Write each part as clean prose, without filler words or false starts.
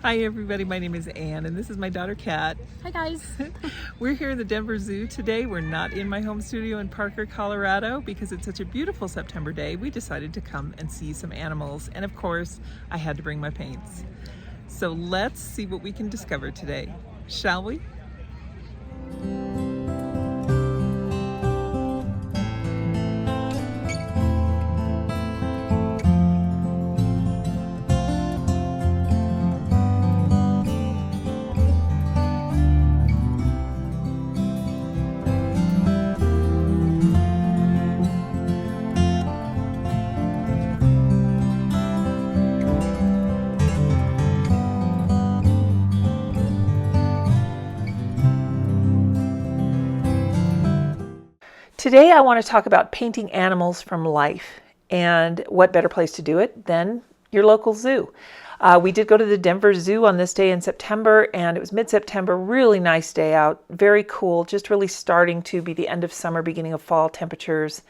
Hi everybody, my name is Anne and this is my daughter Kat. Hi guys. We're here in the Denver Zoo today. We're not in my home studio in Parker, Colorado because it's such a beautiful September day. We decided to come and see some animals, and of course I had to bring my paints. So let's see what we can discover today, shall we? Today I want to talk about painting animals from life, and what better place to do it than your local zoo. We did go to the Denver Zoo on this day in September, and it was mid-September, really nice day out, very cool, just really starting to be the end of summer, beginning of fall temperatures.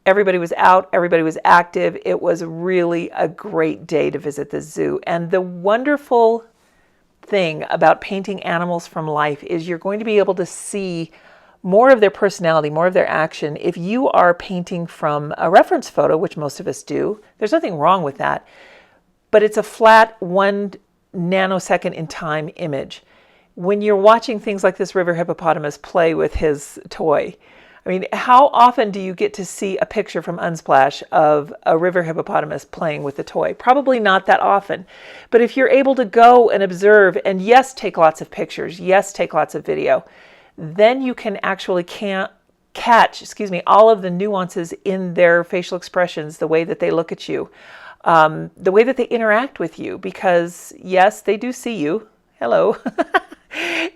Everybody was out, everybody was active. It was really a great day to visit the zoo. And the wonderful thing about painting animals from life is you're going to be able to see more of their personality, more of their action. If you are painting from a reference photo, which most of us do, there's nothing wrong with that, but it's a flat 1 nanosecond in time image. When you're watching things like this river hippopotamus play with his toy, I mean, how often do you get to see a picture from Unsplash of a river hippopotamus playing with the toy? Probably not that often. But if you're able to go and observe, and yes, take lots of pictures, yes, take lots of video, then you can actually catch all of the nuances in their facial expressions, the way that they look at you, the way that they interact with you, because yes, they do see you. Hello.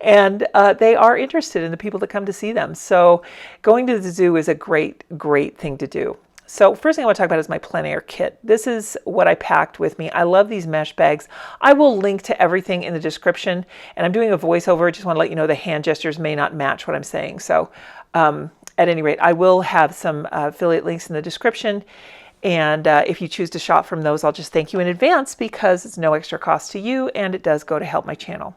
And they are interested in the people that come to see them. So going to the zoo is a great, great thing to do. So first thing I want to talk about is my plein air kit. This is what I packed with me. I love these mesh bags. I will link to everything in the description, and I'm doing a voiceover. I just want to let you know the hand gestures may not match what I'm saying. So at any rate, I will have some affiliate links in the description. And if you choose to shop from those, I'll just thank you in advance because it's no extra cost to you, and it does go to help my channel.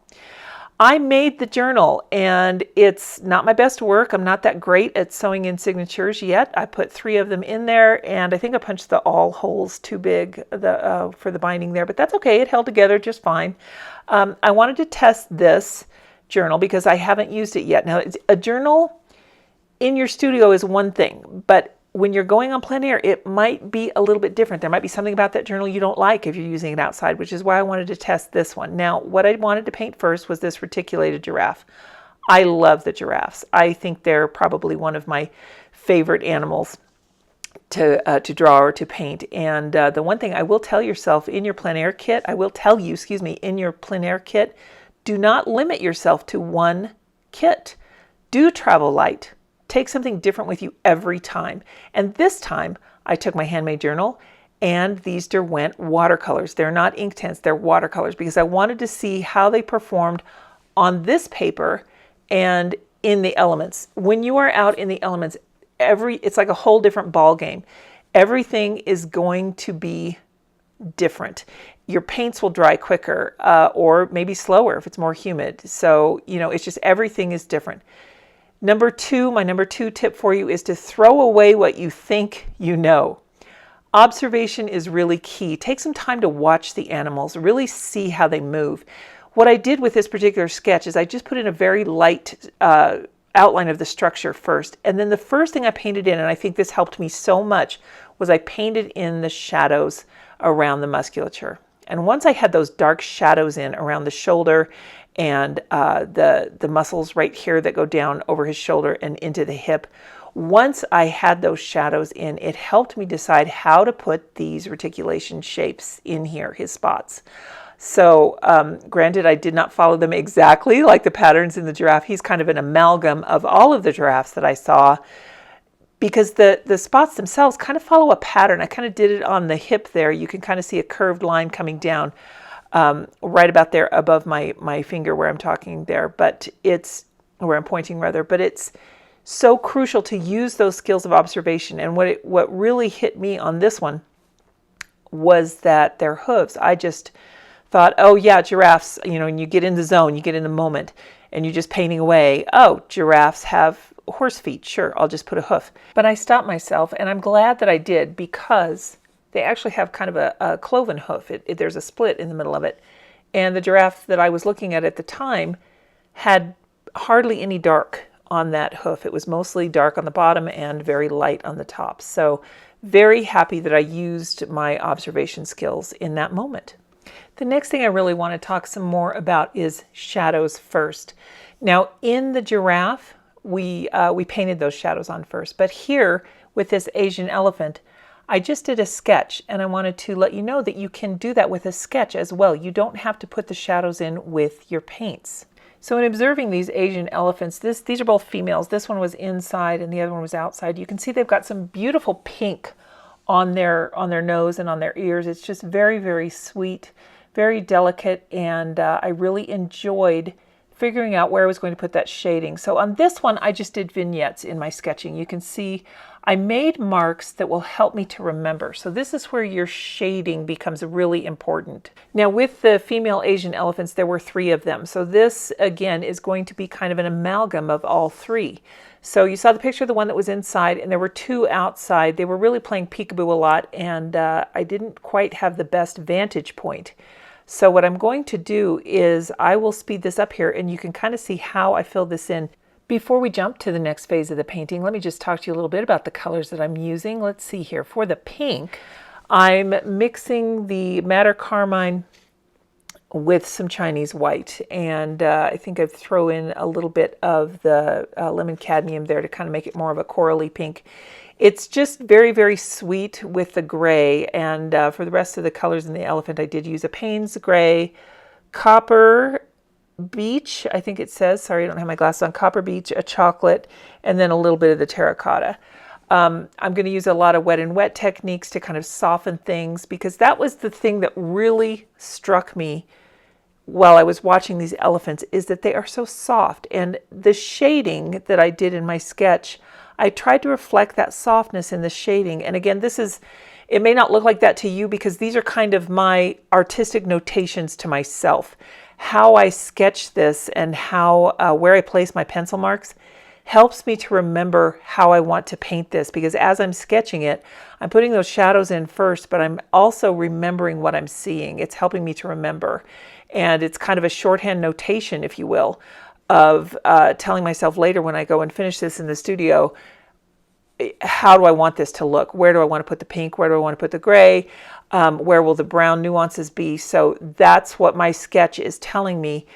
I made the journal, and it's not my best work. I'm not that great at sewing in signatures yet. I put 3 of them in there, and I think I punched the all holes too big for the binding there, but that's okay. It held together just fine. I wanted to test this journal because I haven't used it yet. Now, a journal in your studio is one thing, but when you're going on plein air, it might be a little bit different. There might be something about that journal you don't like if you're using it outside, which is why I wanted to test this one. Now, what I wanted to paint first was this reticulated giraffe. I love the giraffes. I think they're probably one of my favorite animals to draw or to paint. And the one thing I will tell yourself in your plein air kit, in your plein air kit, do not limit yourself to one kit. Do travel light. Take something different with you every time. And this time I took my handmade journal, and these Derwent watercolors. They're not ink tints, they're watercolors, because I wanted to see how they performed on this paper and in the elements. When you are out in the elements, it's like a whole different ball game. Everything is going to be different. Your paints will dry quicker or maybe slower if it's more humid. So, it's just everything is different. My number 2 tip for you is to throw away what you think you know. Observation is really key. Take some time to watch the animals, really see how they move. What I did with this particular sketch is I just put in a very light outline of the structure first. And then the first thing I painted in, and I think this helped me so much, was I painted in the shadows around the musculature. And once I had those dark shadows in around the shoulder and the muscles right here that go down over his shoulder and into the hip, once I had those shadows in, it helped me decide how to put these reticulation shapes in here, his spots. So granted, I did not follow them exactly like the patterns in the giraffe. He's kind of an amalgam of all of the giraffes that I saw, because the spots themselves kind of follow a pattern. I kind of did it on the hip there. You can kind of see a curved line coming down right about there above my finger where I'm talking there, but where I'm pointing rather, but it's so crucial to use those skills of observation. And what really hit me on this one was that their hooves, I just thought, oh yeah, giraffes, you know, and you get in the zone, you get in the moment, and you're just painting away. Oh, giraffes have horse feet. Sure, I'll just put a hoof. But I stopped myself, and I'm glad that I did, because they actually have kind of a cloven hoof. There's a split in the middle of it. And the giraffe that I was looking at the time had hardly any dark on that hoof. It was mostly dark on the bottom and very light on the top. So very happy that I used my observation skills in that moment. The next thing I really want to talk some more about is shadows first. Now in the giraffe, we painted those shadows on first, but here with this Asian elephant, I just did a sketch, and I wanted to let you know that you can do that with a sketch as well. You don't have to put the shadows in with your paints. So in observing these Asian elephants, these are both females. This one was inside and the other one was outside. You can see they've got some beautiful pink on their nose and on their ears. It's just very, very sweet, very delicate, and I really enjoyed figuring out where I was going to put that shading. So on this one, I just did vignettes in my sketching. You can see I made marks that will help me to remember. So this is where your shading becomes really important. Now with the female Asian elephants, there were 3 of them. So this again is going to be kind of an amalgam of all 3. So you saw the picture of the one that was inside, and there were 2 outside. They were really playing peekaboo a lot, and I didn't quite have the best vantage point. So what I'm going to do is I will speed this up here, and you can kind of see how I fill this in. Before we jump to the next phase of the painting, let me just talk to you a little bit about the colors that I'm using. Let's see here. For the pink, I'm mixing the madder carmine with some Chinese white, and I think I throw in a little bit of the lemon cadmium there to kind of make it more of a corally pink. It's just very, very sweet with the gray, and for the rest of the colors in the elephant, I did use a Payne's gray, copper beach, I think it says, sorry I don't have my glasses on, copper beach, a chocolate, and then a little bit of the terracotta. I'm going to use a lot of wet and wet techniques to kind of soften things, because that was the thing that really struck me while I was watching these elephants, is that they are so soft, and the shading that I did in my sketch, I tried to reflect that softness in the shading. And again, it may not look like that to you, because these are kind of my artistic notations to myself. How I sketch this and how where I place my pencil marks helps me to remember how I want to paint this, because as I'm sketching it, I'm putting those shadows in first, but I'm also remembering what I'm seeing. It's helping me to remember. And it's kind of a shorthand notation, if you will, of telling myself later when I go and finish this in the studio, how do I want this to look? Where do I want to put the pink? Where do I want to put the gray? Where will the brown nuances be? So that's what my sketch is telling me.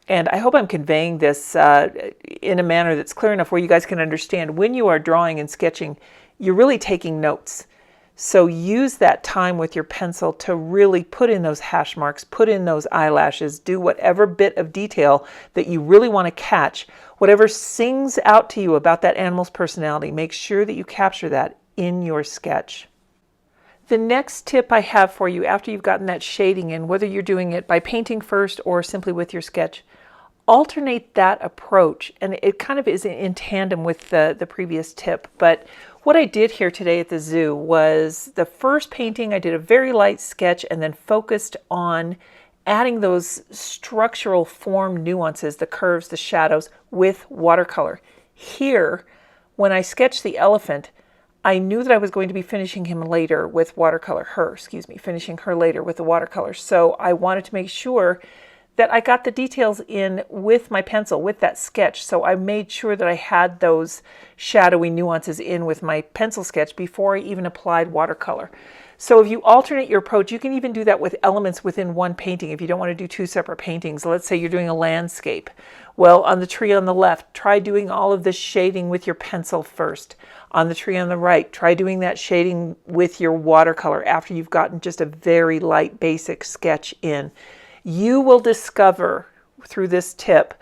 And I hope I'm conveying this in a manner that's clear enough where you guys can understand. When you are drawing and sketching, you're really taking notes. So use that time with your pencil to really put in those hash marks, put in those eyelashes, do whatever bit of detail that you really want to catch. Whatever sings out to you about that animal's personality, make sure that you capture that in your sketch. The next tip I have for you after you've gotten that shading in, whether you're doing it by painting first or simply with your sketch, alternate that approach. And it kind of is in tandem with the previous tip. But what I did here today at the zoo was the first painting, I did a very light sketch and then focused on adding those structural form nuances, the curves, the shadows, with watercolor. Here, when I sketched the elephant, I knew that I was going to be finishing him later with watercolor, finishing her later with the watercolor. So I wanted to make sure that I got the details in with my pencil, with that sketch. So I made sure that I had those shadowy nuances in with my pencil sketch before I even applied watercolor. So if you alternate your approach, you can even do that with elements within one painting if you don't want to do 2 separate paintings. Let's say you're doing a landscape. Well, on the tree on the left, try doing all of this shading with your pencil first. On the tree on the right, try doing that shading with your watercolor after you've gotten just a very light basic sketch in. You will discover through this tip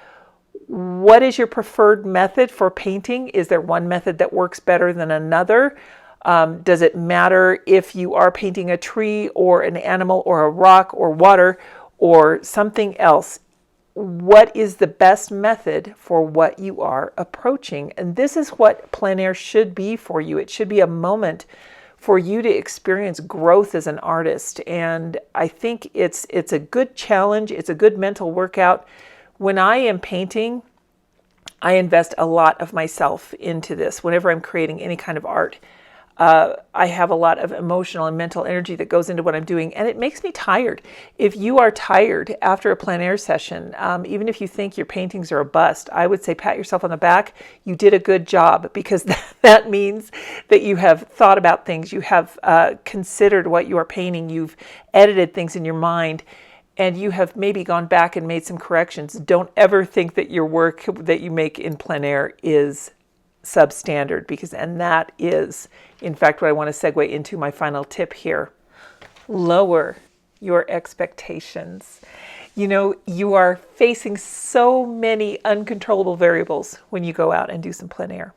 what is your preferred method for painting. Is there one method that works better than another? Does it matter if you are painting a tree or an animal or a rock or water or something else? What is the best method for what you are approaching? And this is what plein air should be for you. It should be a moment for you to experience growth as an artist. And I think it's a good challenge. It's a good mental workout. When I am painting, I invest a lot of myself into this. Whenever I'm creating any kind of art, I have a lot of emotional and mental energy that goes into what I'm doing, and it makes me tired. If you are tired after a plein air session, even if you think your paintings are a bust, I would say pat yourself on the back. You did a good job, because that means that you have thought about things, you have considered what you are painting, you've edited things in your mind, and you have maybe gone back and made some corrections. Don't ever think that your work that you make in plein air is substandard, and that is, in fact, what I want to segue into my final tip here. Lower your expectations. You know, you are facing so many uncontrollable variables when you go out and do some plein air.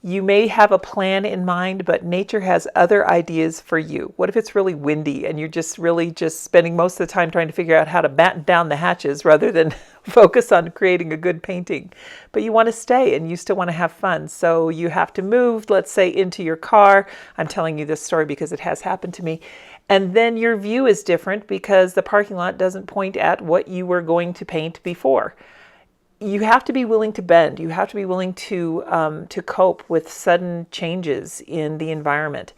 You may have a plan in mind, but nature has other ideas for you. What if it's really windy and you're just spending most of the time trying to figure out how to batten down the hatches rather than focus on creating a good painting? But you want to stay and you still want to have fun. So you have to move, let's say, into your car. I'm telling you this story because it has happened to me. And then your view is different because the parking lot doesn't point at what you were going to paint before. You have to be willing to bend. You have to be willing to cope with sudden changes in the environment.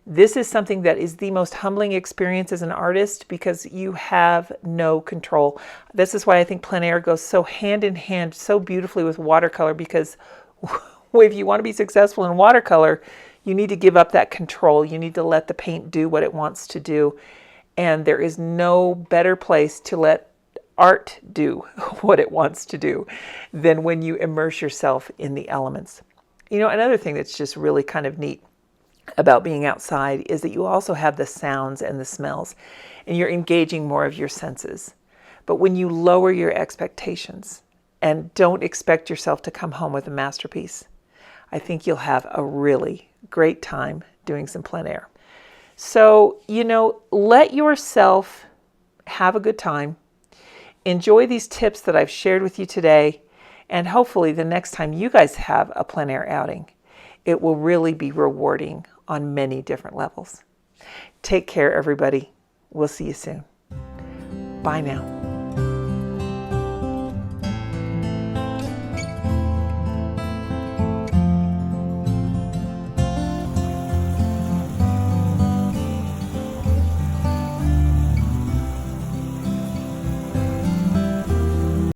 This is something that is the most humbling experience as an artist because you have no control. This is why I think plein air goes so hand in hand, so beautifully with watercolor, because if you want to be successful in watercolor, you need to give up that control. You need to let the paint do what it wants to do. And there is no better place to let art do what it wants to do than when you immerse yourself in the elements. You know, another thing that's just really kind of neat about being outside is that you also have the sounds and the smells, and you're engaging more of your senses. But when you lower your expectations and don't expect yourself to come home with a masterpiece, I think you'll have a really great time doing some plein air. So, you know, let yourself have a good time. Enjoy these tips that I've shared with you today, and hopefully the next time you guys have a plein air outing, it will really be rewarding on many different levels. Take care, everybody. We'll see you soon. Bye now.